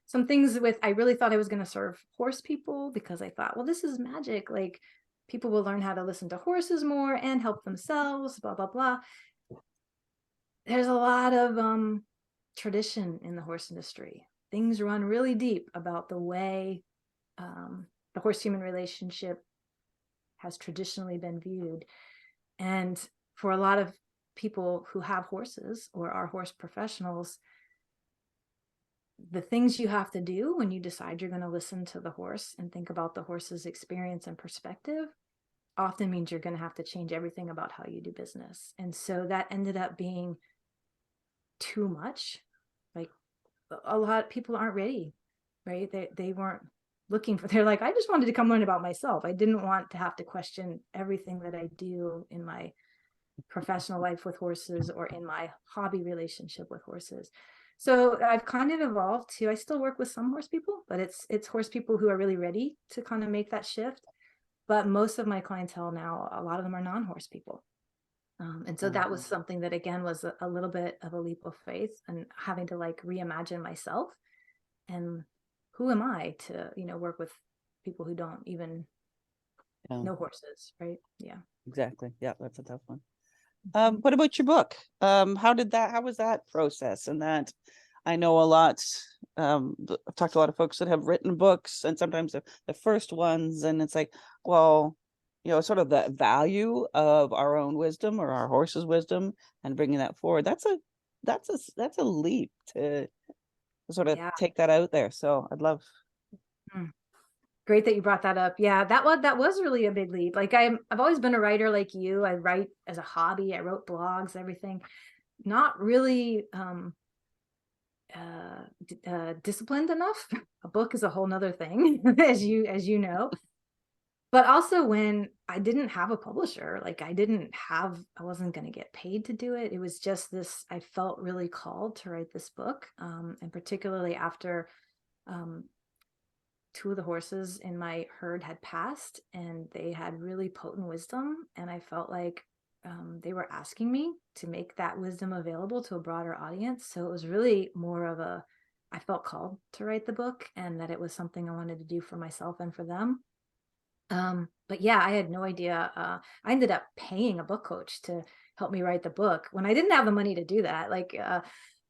some things with, I really thought I was going to serve horse people because I thought, well, this is magic. Like people will learn how to listen to horses more and help themselves, blah, blah, blah. There's a lot of tradition in the horse industry. Things run really deep about the way the horse-human relationship has traditionally been viewed. And for a lot of people who have horses or are horse professionals, the things you have to do when you decide you're going to listen to the horse and think about the horse's experience and perspective often means you're going to have to change everything about how you do business. And so that ended up being too much. Like a lot of people aren't ready, right? They weren't looking for, they're like, I just wanted to come learn about myself. I didn't want to have to question everything that I do in my professional life with horses or in my hobby relationship with horses. So I've kind of evolved to, I still work with some horse people, but it's horse people who are really ready to kind of make that shift. But most of my clientele now, a lot of them are non-horse people. And so that was something that, again, was a little bit of a leap of faith and having to like reimagine myself and who am I to, work with people who don't even know horses, right? Yeah. Exactly. Yeah, that's a tough one. What about your book? How was that process? And that I know a lot, I've talked to a lot of folks that have written books and sometimes the first ones, and it's like, well, sort of the value of our own wisdom or our horse's wisdom and bringing that forward. That's a leap to sort of take that out there. So I'd love. Great that you brought that up. Yeah, that was really a big leap. Like I've always been a writer like you. I write as a hobby. I wrote blogs, everything. Not really disciplined enough. A book is a whole nother thing, as you know. But also when I didn't have a publisher, like I wasn't going to get paid to do it. It was just this, I felt really called to write this book. And particularly after two of the horses in my herd had passed and they had really potent wisdom. And I felt like they were asking me to make that wisdom available to a broader audience. So it was really more of I felt called to write the book and that it was something I wanted to do for myself and for them. But yeah, I had no idea. I ended up paying a book coach to help me write the book when I didn't have the money to do that.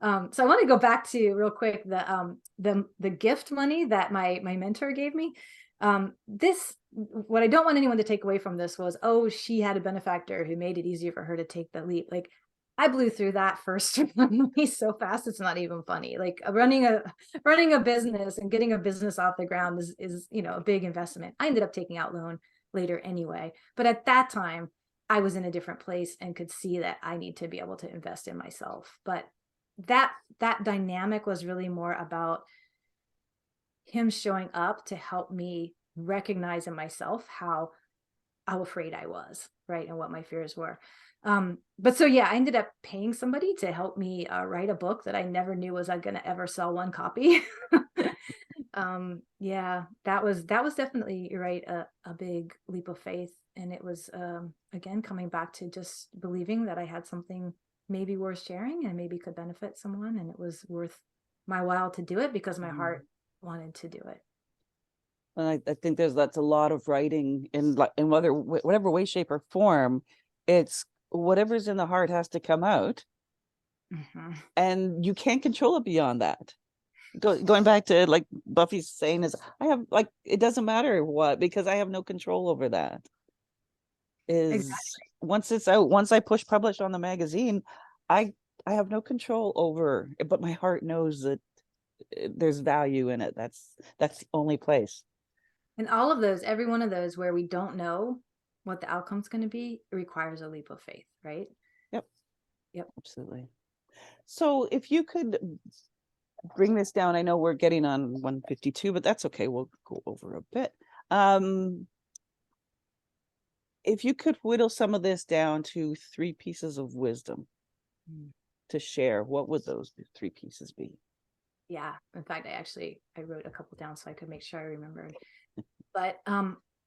So I want to go back to real quick the gift money that my mentor gave me. What I don't want anyone to take away from this was, oh, she had a benefactor who made it easier for her to take the leap. Like I blew through that first money so fast it's not even funny. Like running a business and getting a business off the ground is a big investment. I ended up taking out loan later anyway, but at that time I was in a different place and could see that I need to be able to invest in myself. But that dynamic was really more about him showing up to help me recognize in myself how afraid I was, right, and what my fears were. But so yeah, I ended up paying somebody to help me write a book that I never knew was I going to ever sell one copy. Yeah, that was definitely, you're right, a big leap of faith. And it was again coming back to just believing that I had something maybe worth sharing and maybe could benefit someone, and it was worth my while to do it because my heart wanted to do it. And I think that's a lot of writing in whatever way, shape, or form. It's whatever's in the heart has to come out, and you can't control it beyond that. Going back to like Buffy's saying is, I have it doesn't matter what, because I have no control over that. Exactly. Once it's out, once I push publish on the magazine, I have no control over it, but my heart knows that there's value in it. That's the only place. And all of those, every one of those where we don't know what the outcome's going to be, requires a leap of faith, right? Yep. Absolutely. So if you could bring this down, I know we're getting on 152, but that's okay. We'll go over a bit. If you could whittle some of this down to 3 pieces of wisdom to share, what would those 3 pieces be? Yeah. In fact, I wrote a couple down so I could make sure I remembered. But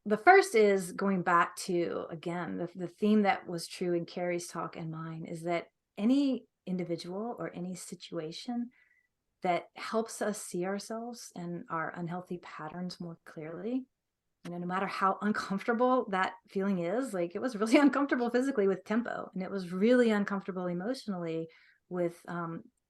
the first is going back to, again, the theme that was true in Carrie's talk and mine is that any individual or any situation that helps us see ourselves and our unhealthy patterns more clearly, no matter how uncomfortable that feeling is, like it was really uncomfortable physically with tempo, and it was really uncomfortable emotionally with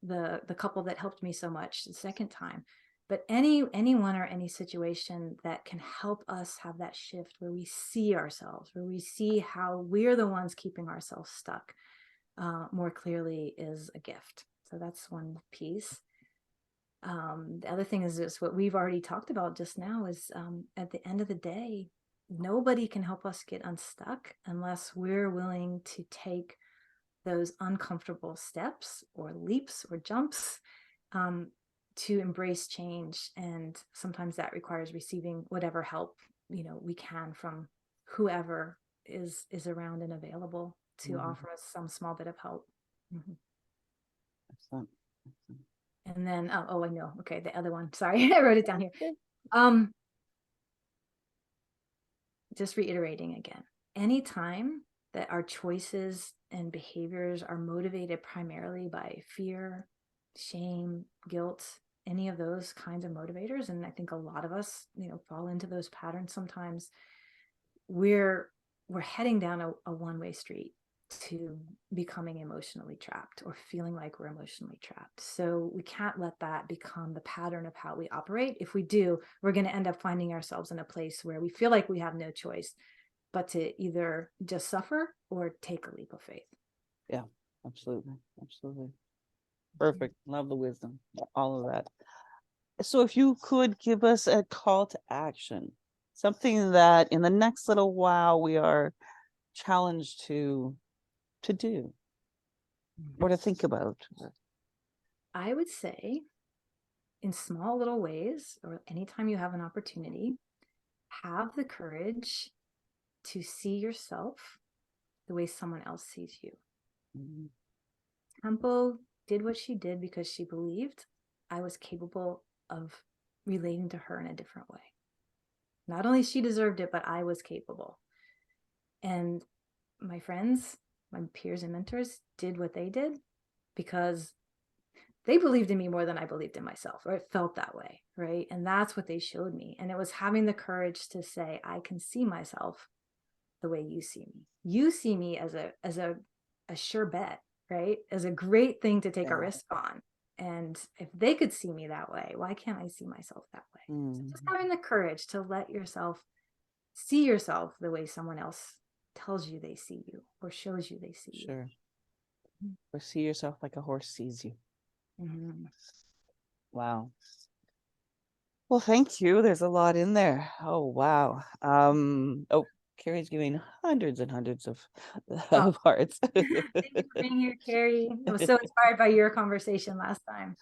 the couple that helped me so much the second time. But anyone or any situation that can help us have that shift where we see ourselves, where we see how we're the ones keeping ourselves stuck more clearly is a gift. So that's one piece. The other thing is just what we've already talked about just now is at the end of the day, nobody can help us get unstuck unless we're willing to take those uncomfortable steps or leaps or jumps to embrace change. And sometimes that requires receiving whatever help, we can from whoever is around and available to offer us some small bit of help. Excellent. And then, I know. Okay, the other one. Sorry, I wrote it down here. Just reiterating again, anytime that our choices and behaviors are motivated primarily by fear, shame, guilt, any of those kinds of motivators, and I think a lot of us, fall into those patterns sometimes, we're heading down a one-way street to becoming emotionally trapped or feeling like we're emotionally trapped. So we can't let that become the pattern of how we operate. If we do, we're going to end up finding ourselves in a place where we feel like we have no choice but to either just suffer or take a leap of faith. Yeah, absolutely. Absolutely. Perfect. Love the wisdom, all of that. So if you could give us a call to action, something that in the next little while we are challenged to do or to think about. I would say in small little ways, or anytime you have an opportunity, have the courage to see yourself the way someone else sees you. Tempo did what she did because she believed I was capable of relating to her in a different way. Not only she deserved it, but I was capable. And my friends, my peers and mentors did what they did because they believed in me more than I believed in myself, or it felt that way, right? And that's what they showed me. And it was having the courage to say, I can see myself the way you see me. You see me as a sure bet, right? As a great thing to take a risk on. And if they could see me that way, why can't I see myself that way? So just having the courage to let yourself see yourself the way someone else tells you they see you or shows you they see you. Sure. Or see yourself like a horse sees you. Wow. Well, thank you. There's a lot in there. Oh, wow. Carrie's giving hundreds and hundreds of hearts. Thank you for being here, Carrie. I was so inspired by your conversation last time.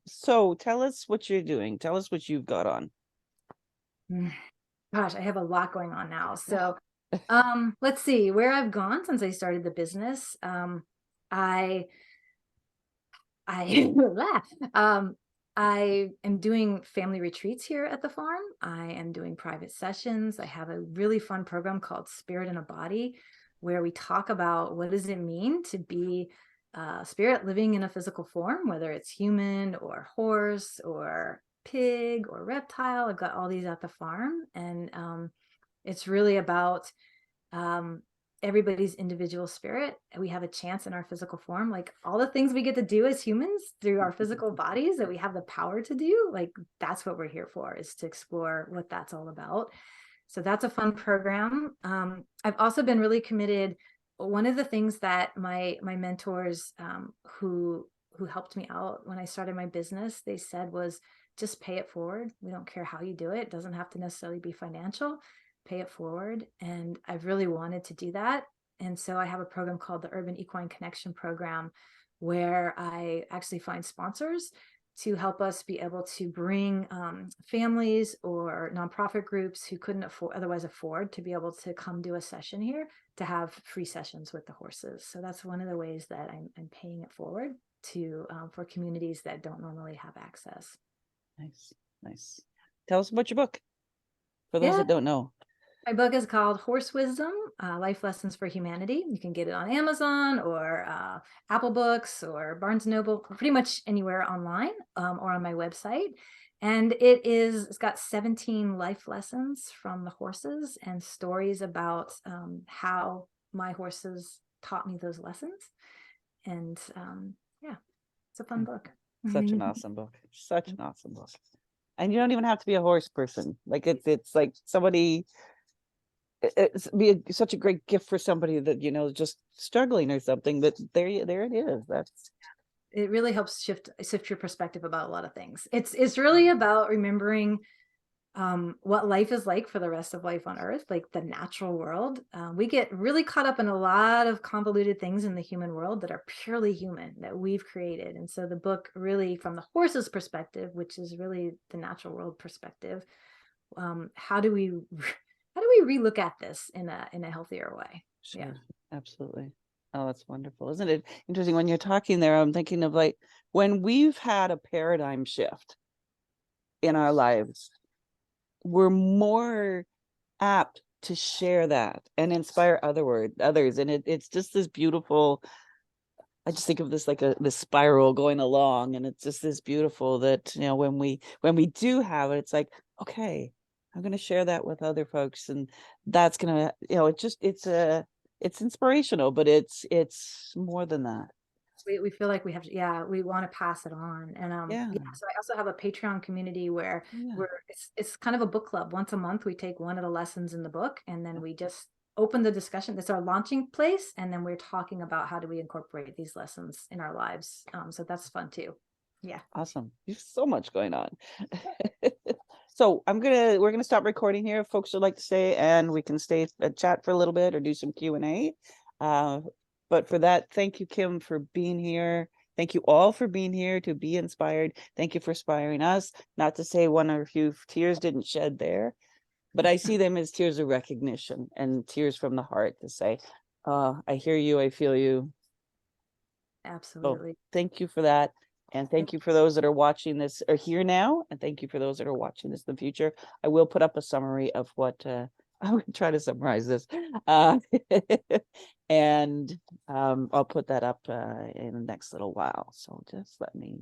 So tell us what you're doing. Tell us what you've got on. Gosh, I have a lot going on now. So let's see where I've gone since I started the business. I am doing family retreats here at the farm. I am doing private sessions. I have a really fun program called Spirit in a Body, where we talk about what does it mean to be spirit living in a physical form, whether it's human or horse or pig or reptile. I've got all these at the farm, and it's really about everybody's individual spirit. We have a chance in our physical form, like all the things we get to do as humans through our physical bodies that we have the power to do. Like that's what we're here for, is to explore what that's all about. So that's a fun program. I've also been really committed. One of the things that my mentors who helped me out when I started my business, they said was just pay it forward. We don't care how you do it. It doesn't have to necessarily be financial. Pay it forward. And I've really wanted to do that. And so I have a program called the Urban-Equine Connection program, where I actually find sponsors to help us be able to bring families or nonprofit groups who couldn't otherwise afford to be able to come do a session here, to have free sessions with the horses. So that's one of the ways that I'm paying it forward to for communities that don't normally have access. Nice. Tell us about your book. for those Yeah. that don't know? My book is called Horse Wisdom, Life Lessons for Humanity. You can get it on Amazon or Apple Books or Barnes & Noble, pretty much anywhere online, or on my website. And it's got 17 life lessons from the horses and stories about how my horses taught me those lessons. And yeah, it's a fun book. Such an awesome book. Such an awesome book. And you don't even have to be a horse person. Like it's like somebody, it's such a great gift for somebody that, you know, just struggling or something, but there it is. That's It really helps shift your perspective about a lot of things. It's really about remembering what life is like for the rest of life on Earth, like the natural world. We get really caught up in a lot of convoluted things in the human world that are purely human, that we've created. And so the book really, from the horse's perspective, which is really the natural world perspective, how do we relook at this in a healthier way? sure. Yeah. Absolutely. Oh, that's wonderful. Isn't it interesting when you're talking there? I'm thinking of like when we've had a paradigm shift in our lives, we're more apt to share that and inspire others. And it's just this beautiful, I just think of this like this spiral going along, and it's just this beautiful that, you know, when we do have it, it's like, okay, I'm going to share that with other folks, and that's going to, you know, it's inspirational, but it's more than that. We feel like we have to, yeah, we want to pass it on. And Yeah. yeah, so I also have a Patreon community where Yeah. it's kind of a book club. Once a month we take one of the lessons in the book, and then we just open the discussion. That's our launching place, and then we're talking about how do we incorporate these lessons in our lives. So that's fun too. Yeah. Awesome. There's so much going on. So we're gonna stop recording here. If folks would like to stay, and we can stay and chat for a little bit or do some Q&A. But for that, thank you, Kim, for being here. Thank you all for being here to be inspired. Thank you for inspiring us. Not to say one or a few tears didn't shed there, but I see them as tears of recognition and tears from the heart to say, I hear you, I feel you. So Absolutely. thank you for that. And thank you for those that are watching this or here now. And thank you for those that are watching this in the future. I will put up a summary of what I'm going to try to summarize this. And I'll put that up in the next little while. So just let me